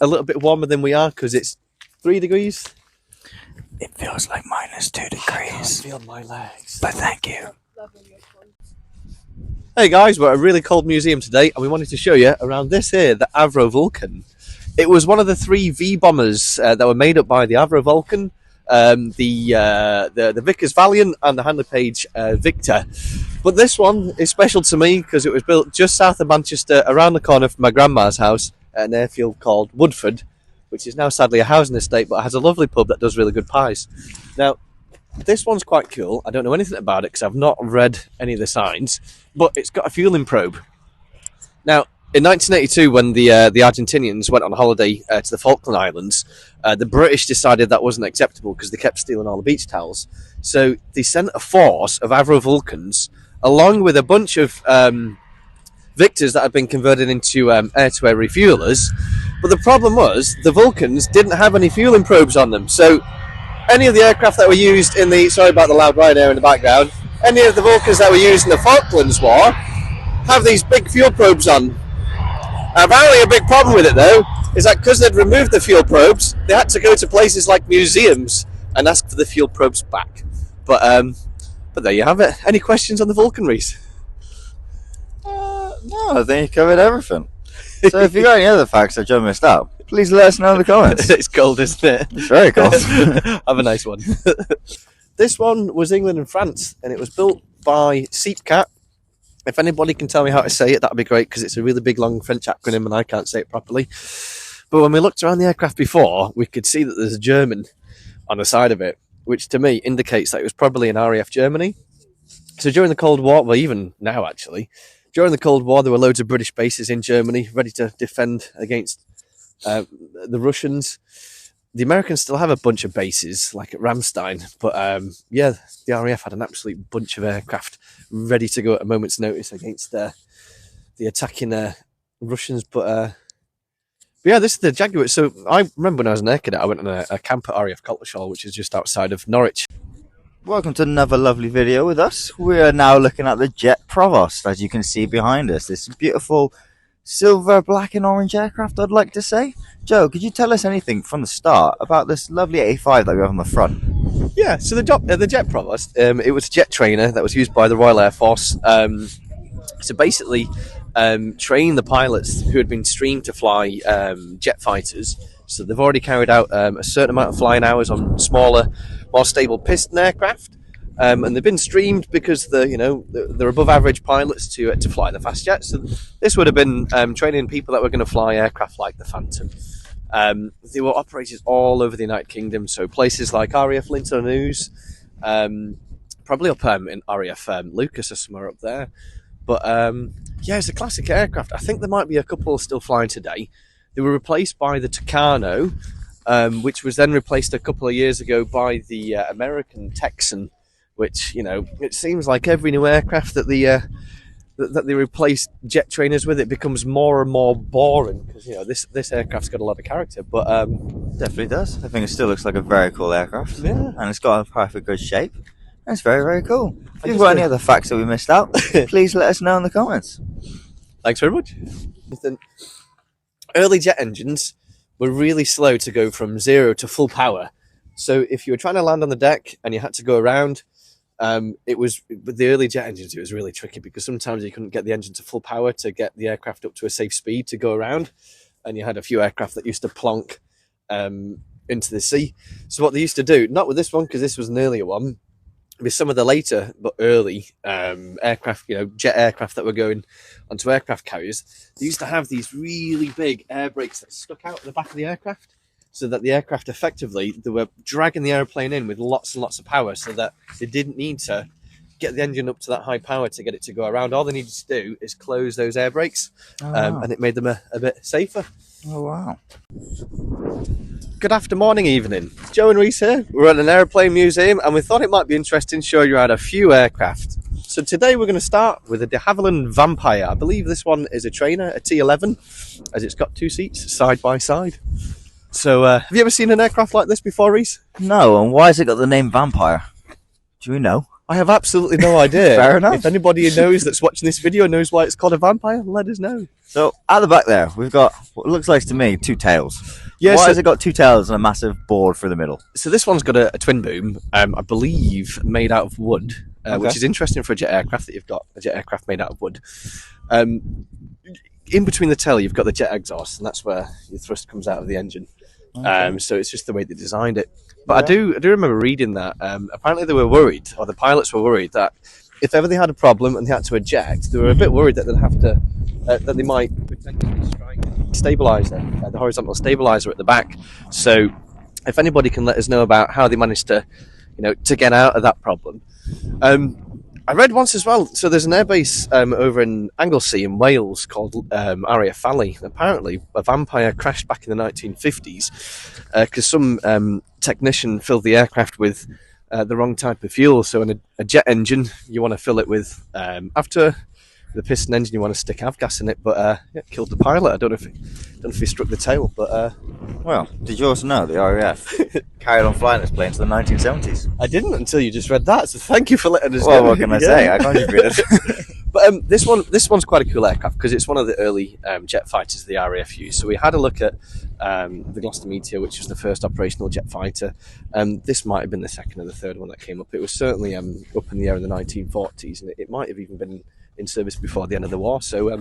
a little bit warmer than we are because it's 3 degrees. It feels like -2 degrees. I can't feel my legs. But thank you. Hey guys, we're at a really cold museum today and we wanted to show you around this here, the Avro Vulcan. It was one of the 3 V-bombers that were made up by the Avro Vulcan, the Vickers Valiant and the Handley Page Victor. But this one is special to me because it was built just south of Manchester, around the corner from my grandma's house at an airfield called Woodford, which is now sadly a housing estate, but has a lovely pub that does really good pies. Now, this one's quite cool. I don't know anything about it because I've not read any of the signs, but it's got a fueling probe. Now, in 1982, when the Argentinians went on holiday to the Falkland Islands, the British decided that wasn't acceptable because they kept stealing all the beach towels. So they sent a force of Avro Vulcans along with a bunch of Victors that had been converted into air-to-air refuelers. But the problem was the Vulcans didn't have any fueling probes on them. So any of the aircraft that were used in the, sorry about the loud ride air in the background, any of the Vulcans that were used in the Falklands War have these big fuel probes on. Apparently a big problem with it though is that because they'd removed the fuel probes, they had to go to places like museums and ask for the fuel probes back. But there you have it. Any questions on the Vulcan, Reese? No, I think you covered everything. So if you got any other facts that Joe missed out, please let us know in the comments. It's cold, isn't it? It's very cold. Have a nice one. This one was England and France, and it was built by Seatcat. If anybody can tell me how to say it, that'd be great, because it's a really big, long French acronym, and I can't say it properly. But when we looked around the aircraft before, we could see that there's a German on the side of it, which to me indicates that it was probably an RAF Germany. So during the Cold War, well, even now actually, during the Cold War, there were loads of British bases in Germany ready to defend against the Russians. The Americans still have a bunch of bases, like at Ramstein, but yeah, the RAF had an absolute bunch of aircraft ready to go at a moment's notice against the attacking Russians. But yeah, this is the Jaguar. So I remember when I was an air cadet, I went on a camp at RAF Coltishall, which is just outside of Norwich. Welcome to another lovely video with us. We are now looking at the Jet Provost, as you can see behind us. This beautiful silver, black and orange aircraft, I'd like to say. Joe, could you tell us anything from the start about this lovely 85 that we have on the front? Yeah, so the Jet Provost, it was a jet trainer that was used by the Royal Air Force to basically train the pilots who had been streamed to fly jet fighters. So they've already carried out a certain amount of flying hours on smaller, more stable piston aircraft, and they've been streamed because they're above average pilots to fly the fast jets. So this would have been training people that were going to fly aircraft like the Phantom. They were operated all over the United Kingdom, so places like RAF Linton News, probably up in RAF Lucas or somewhere up there. But yeah, it's a classic aircraft. I think there might be a couple still flying today. They were replaced by the Tucano, which was then replaced a couple of years ago by the American Texan, which, it seems like every new aircraft that they replace jet trainers with, it becomes more and more boring, because, this aircraft's got a lot of character, but... Definitely does. I think it still looks like a very cool aircraft. Yeah. And it's got a perfect good shape. And it's very, very cool. If you've got any other facts that we missed out, please let us know in the comments. Thanks very much. Early jet engines were really slow to go from 0 to full power. So if you were trying to land on the deck and you had to go around, with the early jet engines, it was really tricky because sometimes you couldn't get the engine to full power to get the aircraft up to a safe speed to go around. And you had a few aircraft that used to plonk into the sea. So what they used to do, not with this one because this was an earlier one, with some of the later but early aircraft, jet aircraft that were going onto aircraft carriers, they used to have these really big air brakes that stuck out at the back of the aircraft, so that the aircraft effectively, they were dragging the airplane in with lots and lots of power, so that they didn't need to get the engine up to that high power to get it to go around. All they needed to do is close those air brakes, and it made them a bit safer. Oh, wow. Good afternoon, evening. Joe and Reese here. We're at an aeroplane museum and we thought it might be interesting to show you around a few aircraft. So today we're going to start with a de Havilland Vampire. I believe this one is a trainer, a T11, as it's got 2 seats side by side. So have you ever seen an aircraft like this before, Reese? No, and why has it got the name Vampire? Do we know? I have absolutely no idea. Fair enough. If anybody who knows that's watching this video knows why it's called a vampire, let us know. So at the back there, we've got what looks like to me 2 tails. Yeah, Why so- has it got 2 tails and a massive board through the middle? So this one's got a twin boom, I believe made out of wood, Okay. which is interesting for a jet aircraft that you've got a jet aircraft made out of wood. In between the tail, you've got the jet exhaust, and that's where your thrust comes out of the engine. Okay. So it's just the way they designed it. But I do remember reading that apparently they were worried, or the pilots were worried that if ever they had a problem and they had to eject, they were a bit worried that they'd have to that they might potentially strike the stabilizer, the horizontal stabilizer at the back. So if anybody can let us know about how they managed to, to get out of that problem. I read once as well. So there's an airbase over in Anglesey in Wales called RAF Valley. Apparently, a vampire crashed back in the 1950s because some technician filled the aircraft with the wrong type of fuel. So in a jet engine, you want to fill it with after the piston engine, you want to stick avgas in it, but it killed the pilot. I don't know if he struck the tail, but Well, did you also know the RAF carried on flying this plane to the 1970s? I didn't until you just read that. So thank you for letting us Well, know. what can I say? I contributed. But this one's quite a cool aircraft because it's one of the early jet fighters the RAF used. So we had a look at the Gloucester Meteor, which was the first operational jet fighter. This might have been the second or the third one that came up. It was certainly up in the air in the 1940s, and it might have even been in service before the end of the war. So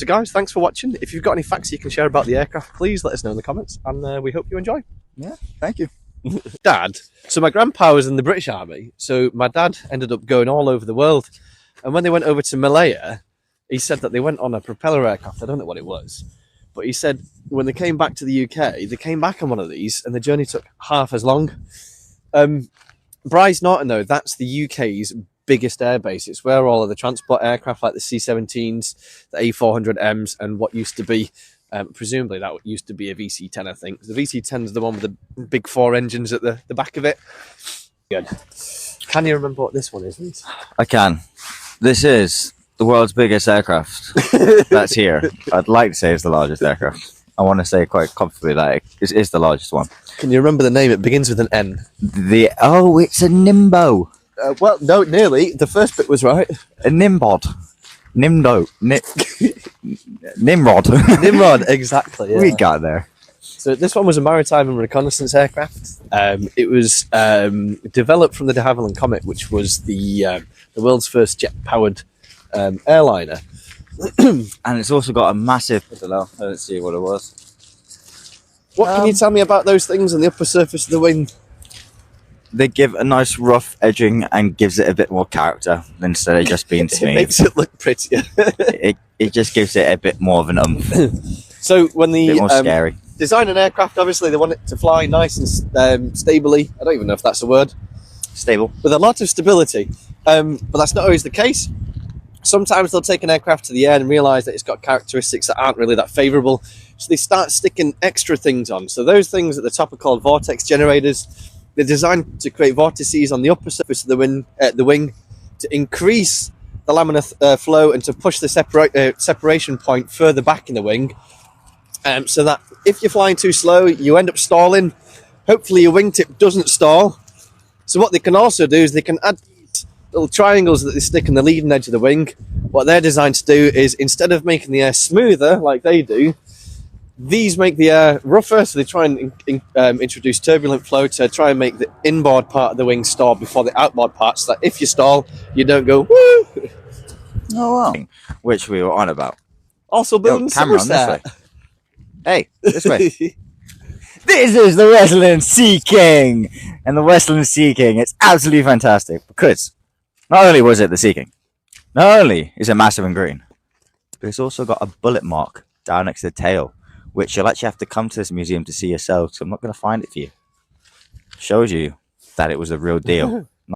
guys, thanks for watching. If you've got any facts you can share about the aircraft, please let us know in the comments, and we hope you enjoy. Yeah, thank you. Dad. So my grandpa was in the British Army, so my dad ended up going all over the world. And when they went over to Malaya, he said that they went on a propeller aircraft. I don't know what it was, but he said when they came back to the UK, they came back on one of these, and the journey took half as long. Bryce Norton, though, that's the UK's biggest airbase. It's where all of the transport aircraft like the C-17s, the A400Ms, and what used to be, presumably that used to be a VC-10, I think. The VC-10 is the one with the big 4 engines at the back of it. Good. Can you remember what this one is, Reece? I can. This is the world's biggest aircraft that's here. I'd like to say it's the largest aircraft. I want to say quite comfortably that it is the largest one. Can you remember the name? It begins with an N. It's a Nimbo. Well, no, nearly. The first bit was right. A Nimbod. Nimrod. Nimrod, exactly. Yeah. We got there. So this one was a maritime and reconnaissance aircraft. It was developed from the de Havilland Comet, which was the world's first jet-powered airliner. And it's also got a massive... I don't see what it was. What can you tell me about those things on the upper surface of the wing? They give a nice rough edging and gives it a bit more character instead of just being smooth. It makes it look prettier. it just gives it a bit more of an oomph. So when A bit more the scary. design an aircraft, obviously they want it to fly nice and stably. I don't even know if that's a word. Stable. With a lot of stability. But that's not always the case. Sometimes they'll take an aircraft to the air and realise that it's got characteristics that aren't really that favourable. So they start sticking extra things on. So those things at the top are called vortex generators. They're designed to create vortices on the upper surface of the wing to increase the laminar flow and to push the separation point further back in the wing. So that if you're flying too slow, you end up stalling. Hopefully your wingtip doesn't stall. So what they can also do is they can add little triangles that they stick in the leading edge of the wing. What they're designed to do is, instead of making the air smoother like they do, these make the air rougher, so they try and introduce turbulent flow to try and make the inboard part of the wing stall before the outboard part, so that if you stall, you don't go woo! Oh, wow. Which we were on about. Also building camera on this Somerset. way. Hey, this way. This is the Westland Sea King! And the Westland Sea King, it's absolutely fantastic because not only was it the Sea King, not only is it massive and green, but it's also got a bullet mark down next to the tail, which you'll actually have to come to this museum to see yourself, so I'm not going to find it for you. Shows you that it was a real deal.